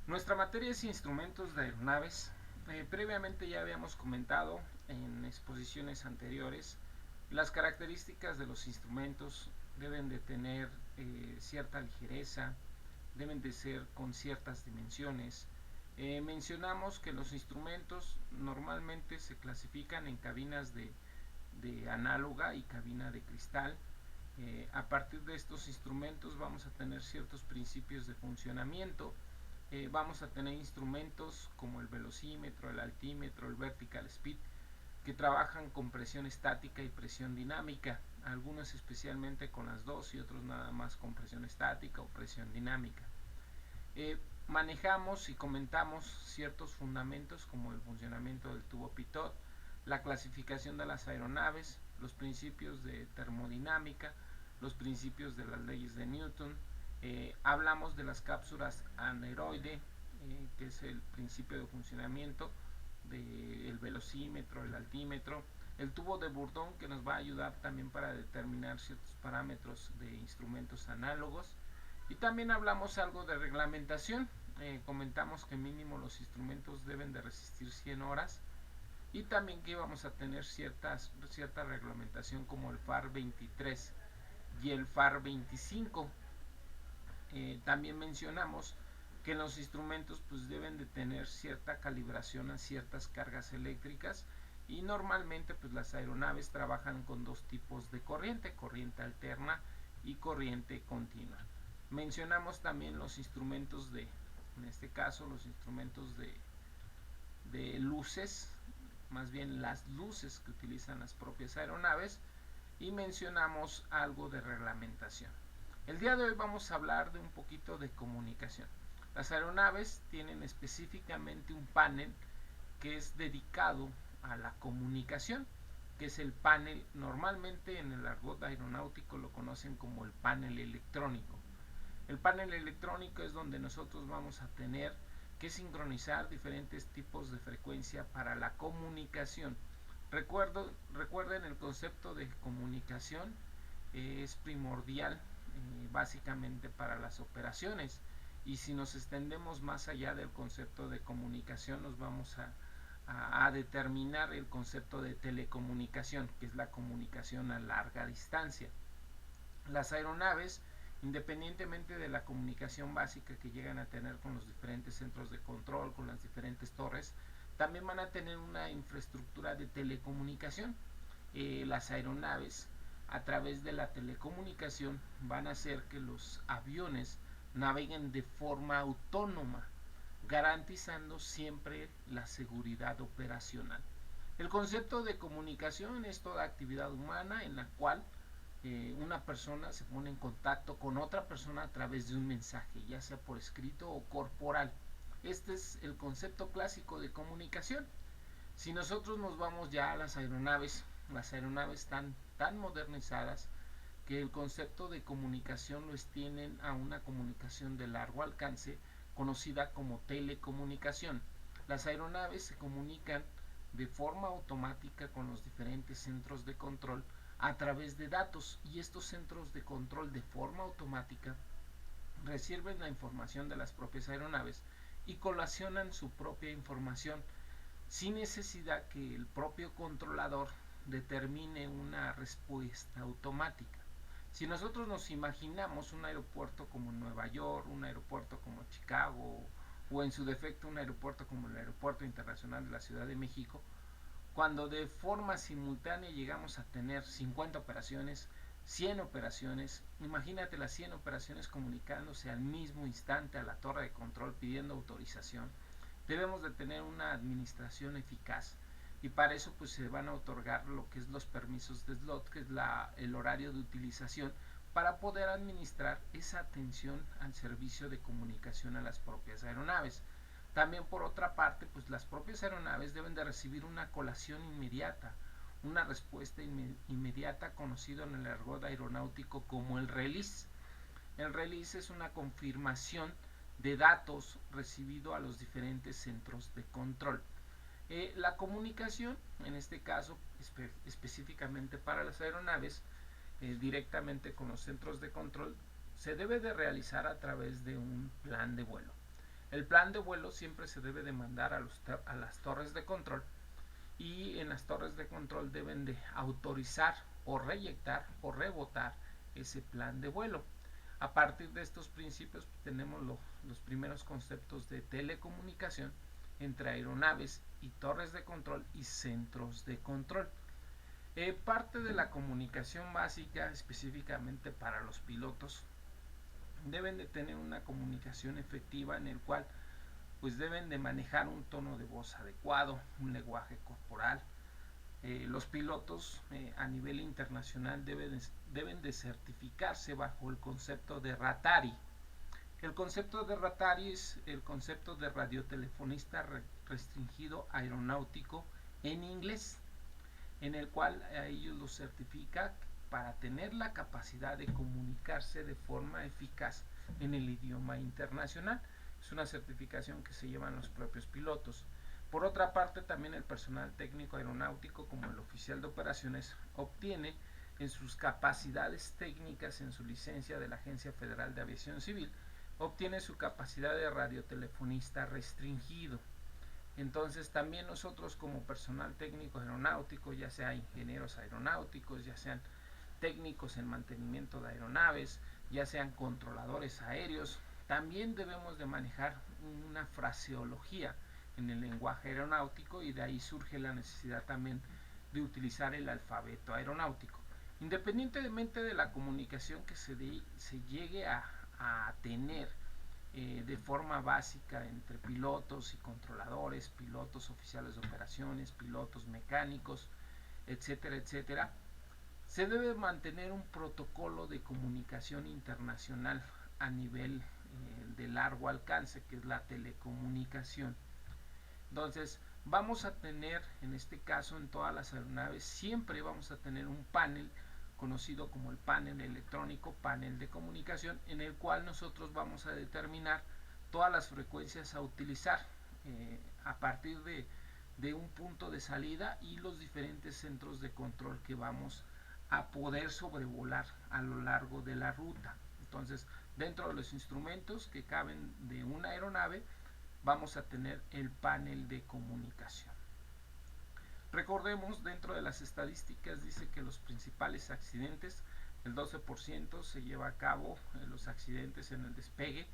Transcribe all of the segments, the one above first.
Nuestra materia es instrumentos de aeronaves. Previamente ya habíamos comentado en exposiciones anteriores las características de los instrumentos. Deben de tener cierta ligereza, deben de ser con ciertas dimensiones. Mencionamos que los instrumentos normalmente se clasifican en cabinas de análoga y cabina de cristal. A partir de estos instrumentos vamos a tener ciertos principios de funcionamiento. Vamos a tener instrumentos como el velocímetro, el altímetro, el vertical speed, que trabajan con presión estática y presión dinámica, algunos especialmente con las dos y otros nada más con presión estática o presión dinámica. Manejamos y comentamos ciertos fundamentos como el funcionamiento del tubo pitot, la clasificación de las aeronaves, los principios de termodinámica, los principios de las leyes de Newton. Hablamos de las cápsulas aneroide, que es el principio de funcionamiento del velocímetro, el altímetro, el tubo de Bourdon, que nos va a ayudar también para determinar ciertos parámetros de instrumentos análogos. Y también hablamos algo de reglamentación. Comentamos que mínimo los instrumentos deben de resistir 100 horas y también que íbamos a tener cierta reglamentación como el FAR 23 y el FAR 25. También mencionamos que los instrumentos pues deben de tener cierta calibración a ciertas cargas eléctricas, y normalmente pues las aeronaves trabajan con dos tipos de corriente, corriente alterna y corriente continua. Mencionamos también los instrumentos en este caso los instrumentos de luces, más bien las luces que utilizan las propias aeronaves, y mencionamos algo de reglamentación. El día de hoy vamos a hablar de un poquito de comunicación. Las aeronaves tienen específicamente un panel que es dedicado a la comunicación, que es el panel, normalmente en el argot aeronáutico lo conocen como el panel electrónico. El panel electrónico es donde nosotros vamos a tener que sincronizar diferentes tipos de frecuencia para la comunicación. Recuerden el concepto de comunicación, es primordial básicamente para las operaciones, y si nos extendemos más allá del concepto de comunicación nos vamos a determinar el concepto de telecomunicación, que es la comunicación a larga distancia. Las aeronaves, independientemente de la comunicación básica que llegan a tener con los diferentes centros de control, con las diferentes torres, también van a tener una infraestructura de telecomunicación. Las aeronaves, a través de la telecomunicación, van a hacer que los aviones naveguen de forma autónoma, garantizando siempre la seguridad operacional. El concepto de comunicación es toda actividad humana en la cual una persona se pone en contacto con otra persona a través de un mensaje, ya sea por escrito o corporal. Este es el concepto clásico de comunicación. Si nosotros nos vamos ya a las aeronaves están tan modernizadas que el concepto de comunicación lo extienden a una comunicación de largo alcance conocida como telecomunicación. Las aeronaves se comunican de forma automática con los diferentes centros de control a través de datos, y estos centros de control de forma automática reciben la información de las propias aeronaves y colacionan su propia información sin necesidad que el propio controlador determine una respuesta automática. Si nosotros nos imaginamos un aeropuerto como Nueva York, un aeropuerto como Chicago, o en su defecto un aeropuerto como el Aeropuerto Internacional de la Ciudad de México, cuando de forma simultánea llegamos a tener 50 operaciones, 100 operaciones, imagínate las 100 operaciones comunicándose al mismo instante a la torre de control pidiendo autorización. Debemos de tener una administración eficaz, y para eso pues se van a otorgar lo que es los permisos de slot, que es el horario de utilización, para poder administrar esa atención al servicio de comunicación a las propias aeronaves. También por otra parte, pues las propias aeronaves deben de recibir una colación inmediata, una respuesta inmediata, conocido en el argot aeronáutico como el release. El release es una confirmación de datos recibido a los diferentes centros de control. La comunicación, en este caso específicamente para las aeronaves, directamente con los centros de control, se debe de realizar a través de un plan de vuelo. El plan de vuelo siempre se debe de mandar a las torres de control, y en las torres de control deben de autorizar o reyectar o rebotar ese plan de vuelo. A partir de estos principios tenemos los primeros conceptos de telecomunicación entre aeronaves y torres de control y centros de control. Parte de la comunicación básica específicamente para los pilotos deben de tener una comunicación efectiva en el cual pues deben de manejar un tono de voz adecuado, un lenguaje corporal. Los pilotos a nivel internacional deben de certificarse bajo el concepto de RATARI. El concepto de RATARI es el concepto de radiotelefonista restringido aeronáutico en inglés, en el cual a ellos los certifica para tener la capacidad de comunicarse de forma eficaz en el idioma internacional. Es una certificación que se llevan los propios pilotos. Por otra parte, también el personal técnico aeronáutico, como el oficial de operaciones, obtiene en sus capacidades técnicas, en su licencia de la Agencia Federal de Aviación Civil, obtiene su capacidad de radiotelefonista restringido. Entonces también nosotros como personal técnico aeronáutico, ya sea ingenieros aeronáuticos, ya sean técnicos en mantenimiento de aeronaves, ya sean controladores aéreos, también debemos de manejar una fraseología en el lenguaje aeronáutico, y de ahí surge la necesidad también de utilizar el alfabeto aeronáutico. Independientemente de la comunicación que se llegue a tener de forma básica entre pilotos y controladores, pilotos oficiales de operaciones, pilotos mecánicos, etcétera, etcétera, se debe mantener un protocolo de comunicación internacional a nivel de largo alcance, que es la telecomunicación. Entonces, vamos a tener, en este caso, en todas las aeronaves, siempre vamos a tener un panel conocido como el panel electrónico, panel de comunicación, en el cual nosotros vamos a determinar todas las frecuencias a utilizar a partir de un punto de salida y los diferentes centros de control que vamos a poder sobrevolar a lo largo de la ruta. Entonces, dentro de los instrumentos que caben de una aeronave, vamos a tener el panel de comunicación. Recordemos, dentro de las estadísticas dice que los principales accidentes, el 12% se lleva a cabo los accidentes en el despegue,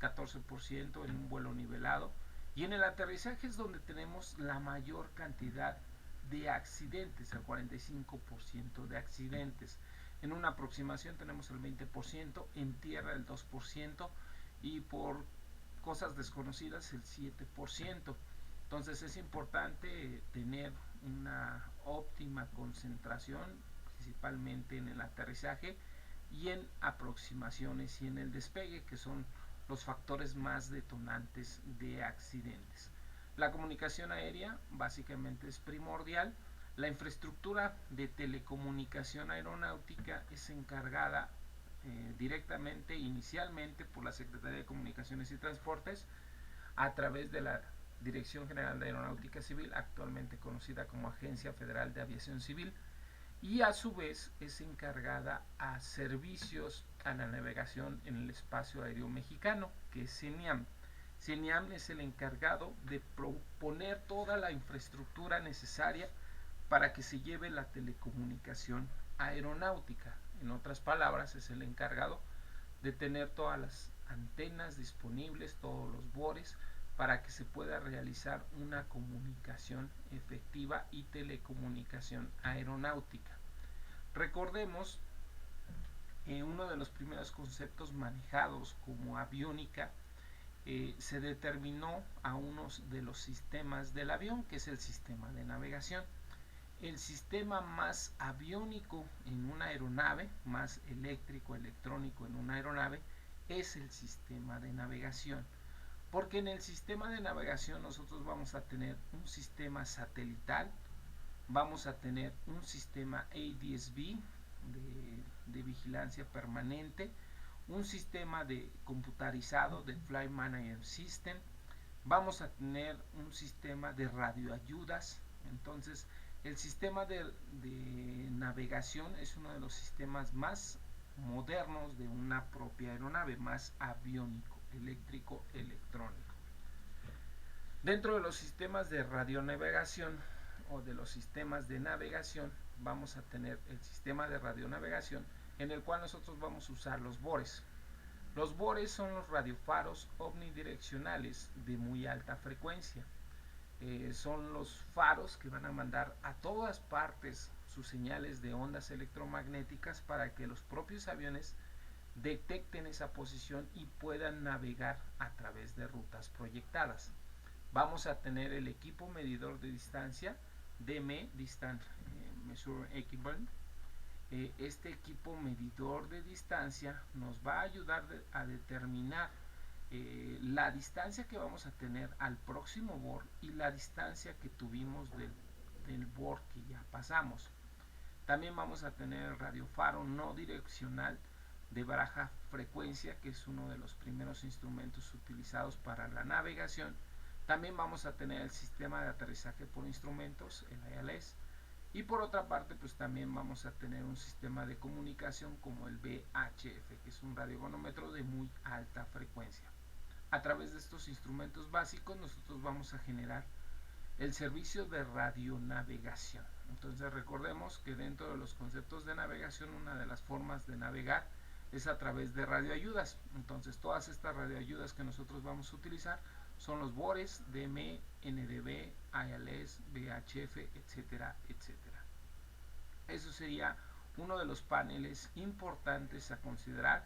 14% en un vuelo nivelado, y en el aterrizaje es donde tenemos la mayor cantidad de accidentes, el 45% de accidentes. En una aproximación tenemos el 20%, en tierra el 2%, y por cosas desconocidas el 7%. Entonces es importante tener una óptima concentración, principalmente en el aterrizaje y en aproximaciones y en el despegue, que son los factores más detonantes de accidentes. La comunicación aérea básicamente es primordial. La infraestructura de telecomunicación aeronáutica es encargada directamente, inicialmente, por la Secretaría de Comunicaciones y Transportes a través de la Dirección General de Aeronáutica Civil, actualmente conocida como Agencia Federal de Aviación Civil, y a su vez es encargada a servicios a la navegación en el espacio aéreo mexicano, que es CENIAM. CENIAM es el encargado de proponer toda la infraestructura necesaria para que se lleve la telecomunicación aeronáutica. En otras palabras, es el encargado de tener todas las antenas disponibles, todos los bores, para que se pueda realizar una comunicación efectiva y telecomunicación aeronáutica. Recordemos uno de los primeros conceptos manejados como aviónica, se determinó a uno de los sistemas del avión, que es el sistema de navegación. El sistema más aviónico en una aeronave, más eléctrico, electrónico en una aeronave, es el sistema de navegación. Porque en el sistema de navegación nosotros vamos a tener un sistema satelital, vamos a tener un sistema ADS-B de vigilancia permanente, un sistema de computarizado de Flight Management System, vamos a tener un sistema de radioayudas. Entonces el sistema de navegación es uno de los sistemas más modernos de una propia aeronave, más aviónico, eléctrico, electrónico. Dentro de los sistemas de radionavegación o de los sistemas de navegación, vamos a tener el sistema de radionavegación en el cual nosotros vamos a usar los bores. Los bores son los radiofaros omnidireccionales de muy alta frecuencia. Son los faros que van a mandar a todas partes sus señales de ondas electromagnéticas para que los propios aviones detecten esa posición y puedan navegar a través de rutas proyectadas. Vamos a tener el equipo medidor de distancia, DME, Distant Measure Equipment. Este equipo medidor de distancia nos va a ayudar a determinar la distancia que vamos a tener al próximo bord y la distancia que tuvimos del bord que ya pasamos. También vamos a tener el radiofaro no direccional de baja frecuencia, que es uno de los primeros instrumentos utilizados para la navegación. También vamos a tener el sistema de aterrizaje por instrumentos, el ILS. Y por otra parte, pues también vamos a tener un sistema de comunicación como el VHF, que es un radiogonómetro de muy alta frecuencia. A través de estos instrumentos básicos nosotros vamos a generar el servicio de radionavegación. Entonces recordemos que dentro de los conceptos de navegación, una de las formas de navegar es a través de radioayudas. Entonces todas estas radioayudas que nosotros vamos a utilizar son los bores, DME, NDB, ILS, VHF, etcétera, etcétera. Eso sería uno de los paneles importantes a considerar,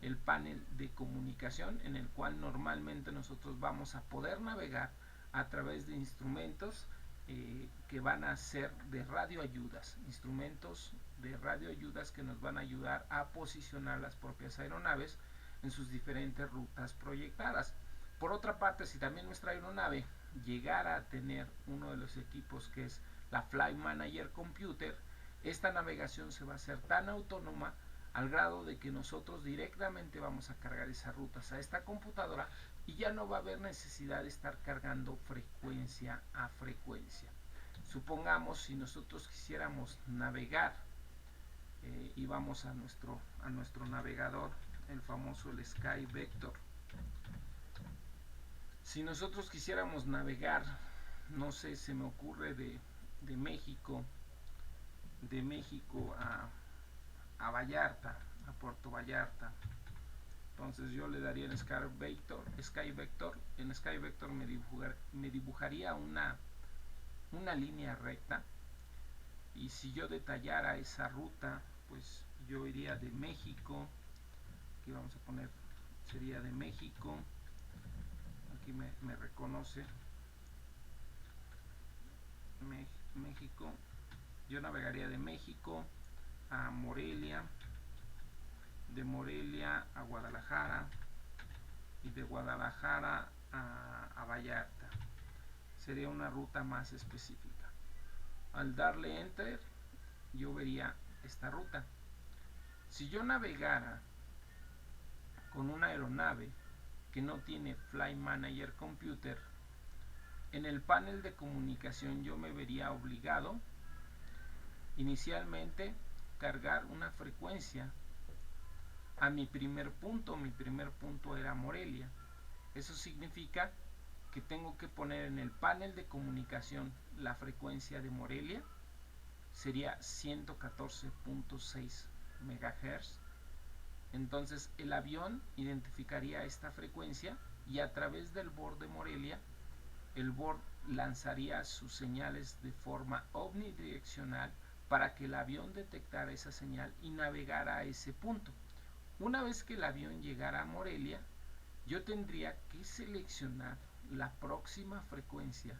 el panel de comunicación, en el cual normalmente nosotros vamos a poder navegar a través de instrumentos que van a ser de radioayudas, instrumentos de radioayudas que nos van a ayudar a posicionar las propias aeronaves en sus diferentes rutas proyectadas. Por otra parte, si también nuestra aeronave llegara a tener uno de los equipos que es la Flight Manager Computer, esta navegación se va a hacer tan autónoma al grado de que nosotros directamente vamos a cargar esas rutas a esta computadora y ya no va a haber necesidad de estar cargando frecuencia a frecuencia. Supongamos si nosotros quisiéramos navegar y vamos a nuestro navegador, el famoso el Sky Vector. Si nosotros quisiéramos navegar, no sé, se me ocurre de México a Vallarta, a Puerto Vallarta. Entonces yo le daría en Sky Vector. En Sky Vector me dibujaría una línea recta, y si yo detallara esa ruta, pues yo iría de México, aquí vamos a poner, sería de México, aquí me reconoce, México, yo navegaría de México a Morelia, de Morelia a Guadalajara y de Guadalajara a Vallarta. Sería una ruta más específica. Al darle enter, yo vería esta ruta. Si yo navegara con una aeronave que no tiene Flight Manager Computer, en el panel de comunicación yo me vería obligado inicialmente cargar una frecuencia a mi primer punto. Mi primer punto era Morelia. Eso significa que tengo que poner en el panel de comunicación la frecuencia de Morelia, sería 114.6 MHz. Entonces el avión identificaría esta frecuencia y a través del bord de Morelia, el bord lanzaría sus señales de forma omnidireccional para que el avión detectara esa señal y navegara a ese punto. Una vez que el avión llegara a Morelia, yo tendría que seleccionar la próxima frecuencia,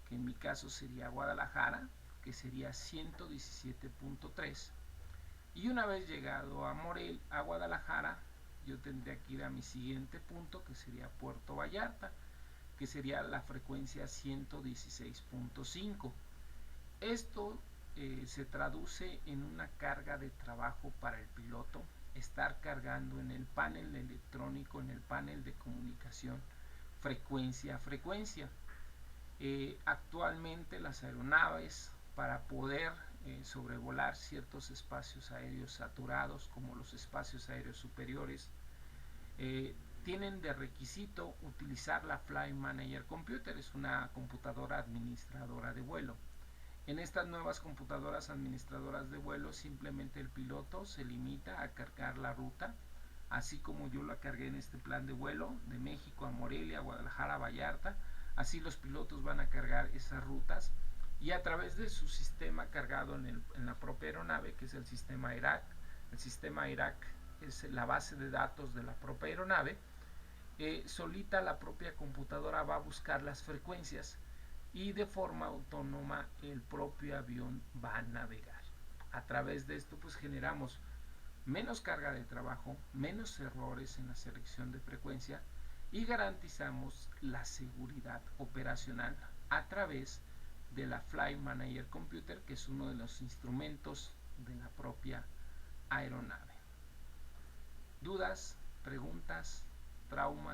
que en mi caso sería Guadalajara, que sería 117.3. Y una vez llegado a Guadalajara, yo tendría que ir a mi siguiente punto, que sería Puerto Vallarta, que sería la frecuencia 116.5. Esto se traduce en una carga de trabajo para el piloto, estar cargando en el panel electrónico, en el panel de comunicación, frecuencia a frecuencia. Actualmente las aeronaves, para poder sobrevolar ciertos espacios aéreos saturados como los espacios aéreos superiores, tienen de requisito utilizar la Flight Manager Computer, es una computadora administradora de vuelo. En estas nuevas computadoras administradoras de vuelo, simplemente el piloto se limita a cargar la ruta, así como yo la cargué en este plan de vuelo de México a Morelia, Guadalajara, Vallarta. Así los pilotos van a cargar esas rutas y a través de su sistema cargado en la propia aeronave, que es el sistema ERAC. El sistema ERAC es la base de datos de la propia aeronave. Solita la propia computadora va a buscar las frecuencias y de forma autónoma el propio avión va a navegar. A través de esto pues generamos menos carga de trabajo, menos errores en la selección de frecuencia y garantizamos la seguridad operacional a través de la Flight Manager Computer, que es uno de los instrumentos de la propia aeronave. ¿Dudas, preguntas, traumas?